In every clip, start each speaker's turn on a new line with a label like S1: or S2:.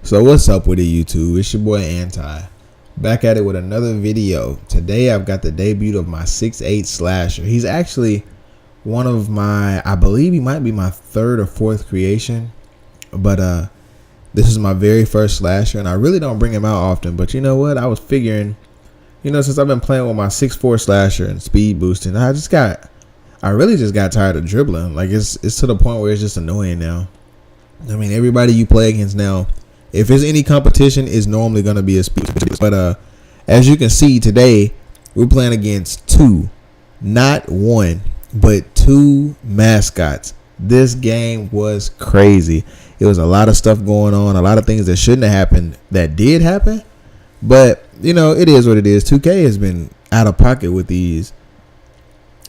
S1: So what's up with it, YouTube? It's your boy Anti, back at it with another video. Today I've got the debut of my 6'8 slasher. He's actually one of my, I believe he might be my third or fourth creation, but this is my very first slasher, and I really don't bring him out often. But you know what? I was figuring, since I've been playing with my 6'4 slasher and speed boosting, I really just got tired of dribbling. Like it's to the point where it's just annoying now. I mean, everybody you play against now, if there's any competition, is normally going to be a speed. But as you can see today, we're playing against two, not one, but two mascots. This game was crazy. It was a lot of stuff going on, a lot of things that shouldn't have happened that did happen. But, it is what it is. 2K has been out of pocket with these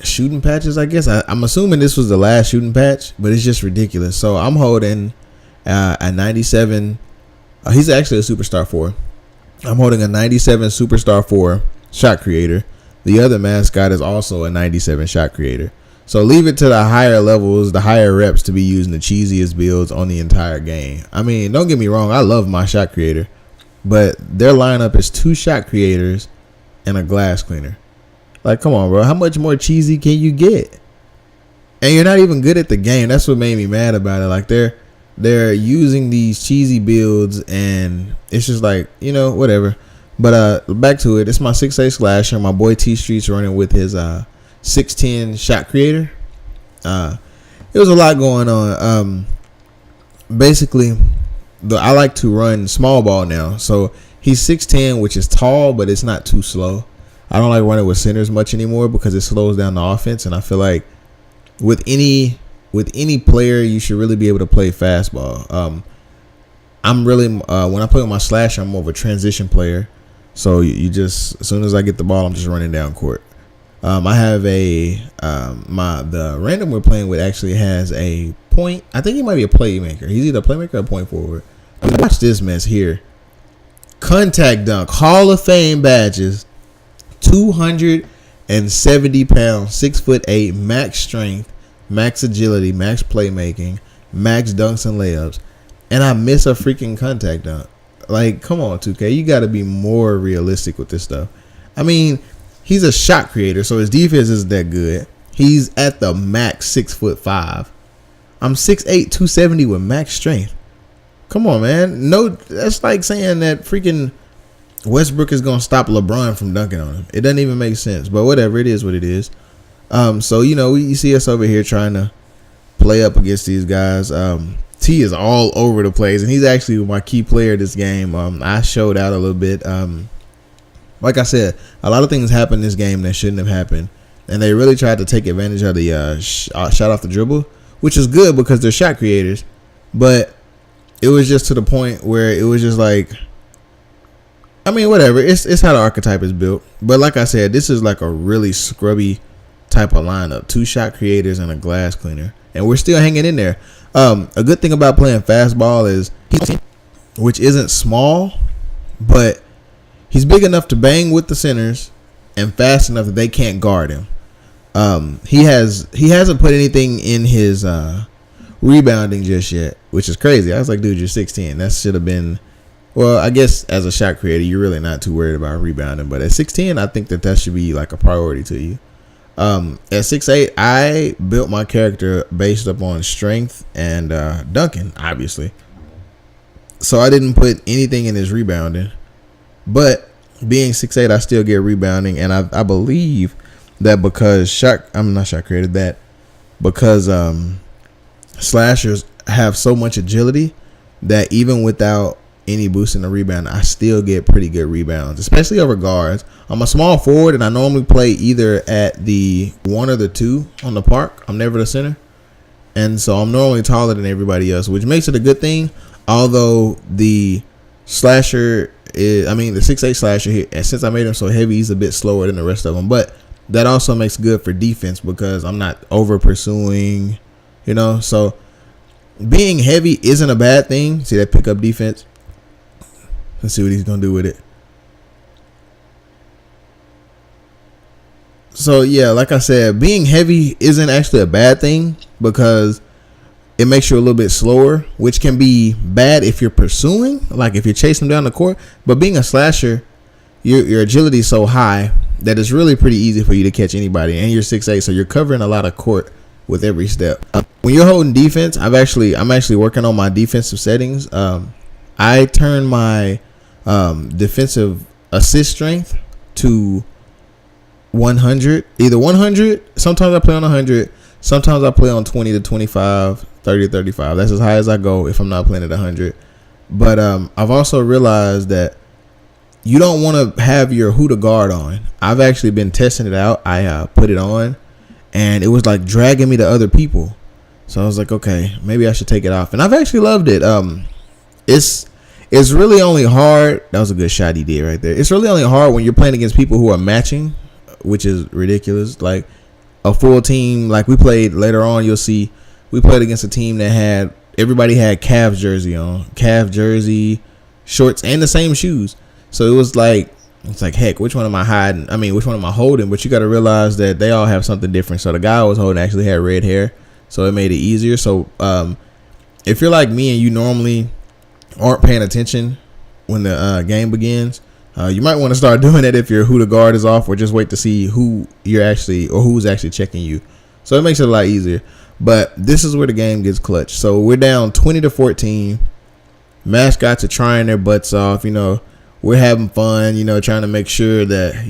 S1: shooting patches, I guess. I'm assuming this was the last shooting patch, but it's just ridiculous. So I'm holding a 97. He's actually a Superstar 4. I'm holding a 97 Superstar 4 shot creator. The other mascot is also a 97 shot creator. So leave it to the higher levels, the higher reps, to be using the cheesiest builds on the entire game. I mean, don't get me wrong, I love my shot creator, but their lineup is two shot creators and a glass cleaner. Like, come on, bro. How much more cheesy can you get? And you're not even good at the game. That's what made me mad about it. Like, they're using these cheesy builds, and it's just like, whatever. But back to it. It's my 6'8 slasher. My boy T Street's running with his 6'10 shot creator. It was a lot going on. Basically, I like to run small ball now. So he's 6'10, which is tall, but it's not too slow. I don't like running with centers much anymore because it slows down the offense, and I feel like with any player, you should really be able to play fastball. I'm really when I play with my slasher, I'm more of a transition player. So you just, as soon as I get the ball, I'm just running down court. I have the random we're playing with actually has a point. I think he might be a playmaker. He's either a playmaker or a point forward. Watch this mess here. Contact dunk, Hall of Fame badges, 270 pounds, 6'8", max strength, max agility, max playmaking, max dunks and layups, and I miss a freaking contact dunk. Like, come on, 2K, you got to be more realistic with this stuff. I mean, he's a shot creator, so his defense isn't that good. He's at the max 6'5". I'm 6'8", 270 with max strength. Come on, man. No, that's like saying that freaking Westbrook is gonna stop LeBron from dunking on him. It doesn't even make sense. But whatever, it is what it is. So you see us over here trying to play up against these guys. T is all over the place, and he's actually my key player this game. I showed out a little bit. Like I said, a lot of things happened in this game that shouldn't have happened, and they really tried to take advantage of the shot off the dribble, which is good because they're shot creators. But it was just to the point where it was just like, I mean, whatever. It's how the archetype is built. But like I said, this is like a really scrubby type of lineup. Two shot creators and a glass cleaner. And we're still hanging in there. A good thing about playing fastball is, which isn't small, but he's big enough to bang with the centers and fast enough that they can't guard him. He hasn't put anything in his rebounding just yet, which is crazy. I was like, dude, you're 6'10". That should have been, well, I guess as a shot creator, you're really not too worried about rebounding. But at 6'10", I think that should be like a priority to you. At 6'8", I built my character based upon strength and dunking, obviously. So I didn't put anything in his rebounding. But being 6'8", I still get rebounding, and I believe that because slashers have so much agility that even without any boost in the rebound, I still get pretty good rebounds, especially over guards. I'm a small forward, and I normally play either at the 1 or the 2 on the park. I'm never the center, and so I'm normally taller than everybody else, which makes it a good thing. Although the slasher the 6'8 slasher here, and since I made him so heavy, he's a bit slower than the rest of them. But that also makes good for defense because I'm not over pursuing, So being heavy isn't a bad thing. See that pickup defense? Let's see what he's gonna do with it. So yeah, like I said, being heavy isn't actually a bad thing because it makes you a little bit slower, which can be bad if you're pursuing, like if you're chasing them down the court. But being a slasher, your agility is so high that it's really pretty easy for you to catch anybody, and you're 6'8", so you're covering a lot of court with every step. When you're holding defense, I'm actually working on my defensive settings. I turn my defensive assist strength to 100, either 100. Sometimes I play on 100. Sometimes I play on 20 to 25, 30 to 35. That's as high as I go if I'm not playing at 100. But I've also realized that you don't want to have your who to guard on. I've actually been testing it out. I put it on, and it was like dragging me to other people. So I was like, okay, maybe I should take it off. And I've actually loved it. It's really only hard. That was a good shot he did right there. It's really only hard when you're playing against people who are matching, which is ridiculous. Like a full team, like we played later on, you'll see we played against a team that everybody had Cavs jersey on, Cavs jersey, shorts, and the same shoes. So it was like, it's like, heck, which one am I hiding? I mean, which one am I holding? But you got to realize that they all have something different. So the guy I was holding actually had red hair, so it made it easier. So if you're like me and you normally aren't paying attention when the game begins, you might want to start doing that if your who to guard is off, or just wait to see who's actually checking you. So it makes it a lot easier. But this is where the game gets clutch. So we're down 20-14. Mascots are trying their butts off. We're having fun, trying to make sure that,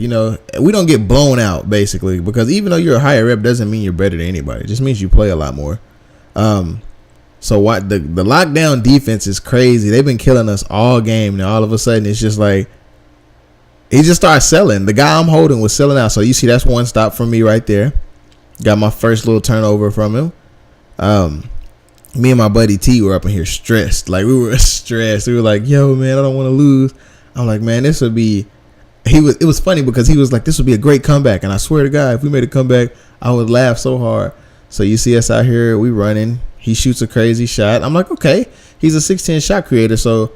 S1: we don't get blown out, basically. Because even though you're a higher rep doesn't mean you're better than anybody. It just means you play a lot more. So what the lockdown defense is crazy. They've been killing us all game. Now all of a sudden it's just like he just starts selling. The guy I'm holding was selling out. So you see that's one stop from me right there. Got my first little turnover from him. Me and my buddy T were up in here stressed. Like we were stressed. We were like, yo, man, I don't want to lose. I'm like, man, this would be. It was funny because he was like, this would be a great comeback. And I swear to God, if we made a comeback, I would laugh so hard. So you see us out here, we running. He shoots a crazy shot. I'm like, okay, he's a 6'10" shot creator. So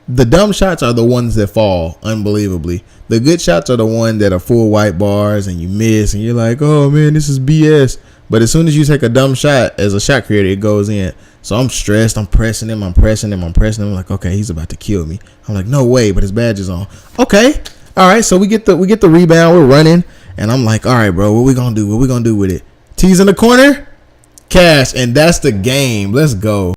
S1: the dumb shots are the ones that fall unbelievably. The good shots are the ones that are full white bars and you miss and you're like, oh man, this is BS. But as soon as you take a dumb shot as a shot creator, it goes in. So I'm stressed. I'm pressing him. I'm like, okay, he's about to kill me. I'm like, no way, but his badge is on. Okay. All right. So we get the rebound. We're running. And I'm like, all right, bro, what we going to do? What we going to do with it? T's in the corner. Cash. And that's the game. Let's go.